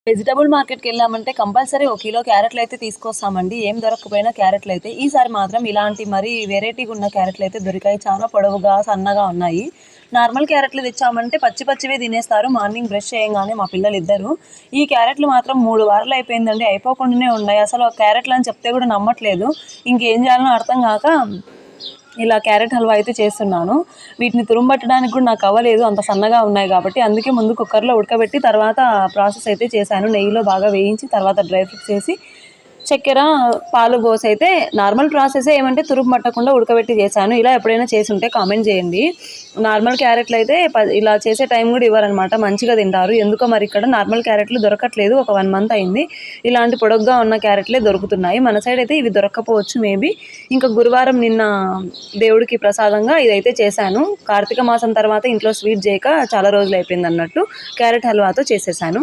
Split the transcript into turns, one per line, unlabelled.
Vegetable మార్కెట్కి వెళ్ళామంటే compulsory ఒక కిలో క్యారెట్లు అయితే తీసుకొస్తామండి. ఏం దొరకకపోయినా క్యారెట్లు అయితే ఈసారి మాత్రం ఇలాంటి మరీ వెరైటీగా ఉన్న క్యారెట్లు అయితే దొరికాయి. చాలా పొడవుగా సన్నగా ఉన్నాయి. నార్మల్ క్యారెట్లు తెచ్చామంటే పచ్చి పచ్చివే తినేస్తారు. మార్నింగ్ బ్రష్ చేయంగానే మా పిల్లలు ఇద్దరు. ఈ క్యారెట్లు మాత్రం 3 వారాలు అయిపోయిందండి, అయిపోకుండానే ఉన్నాయి. అసలు క్యారెట్లు అని చెప్తే కూడా నమ్మట్లేదు. ఇంకేం చేయాలనో అర్థం కాక ఇలా క్యారెట్ హల్వా అయితే చేస్తున్నాను. వీటిని తురుముబట్టడానికి కూడా నాకు అవ్వలేదు, అంత సన్నగా ఉన్నాయి కాబట్టి. అందుకే ముందు కుక్కర్లో ఉడకబెట్టి తర్వాత ప్రాసెస్ అయితే చేశాను. నెయ్యిలో బాగా వేయించి తర్వాత డ్రై ఫ్రూట్స్ వేసి చక్కెర, పాలు పోసి అయితే నార్మల్ ప్రాసెసే, ఏమంటే తురుము పట్టకుండా ఉడకబెట్టి చేశాను. ఇలా ఎప్పుడైనా చేసి ఉంటే కామెంట్ చేయండి. నార్మల్ క్యారెట్లు అయితే ఇలా చేసే టైం కూడా ఇవ్వరనమాట, మంచిగా తింటారు. ఎందుకో మరి ఇక్కడ నార్మల్ క్యారెట్లు దొరకట్లేదు. ఒక 1 మంత్ అయింది. ఇలాంటి పొడగ్గా ఉన్న క్యారెట్లే దొరుకుతున్నాయి. మన సైడ్ అయితే ఇవి దొరక్కపోవచ్చు మేబీ. ఇంకా గురువారం నిన్న దేవుడికి ప్రసాదంగా ఇదైతే చేశాను. కార్తీక మాసం తర్వాత ఇంట్లో స్వీట్ చేయక చాలా రోజులు అయిపోయింది అన్నట్టు క్యారెట్ హల్వాతో చేసేసాను.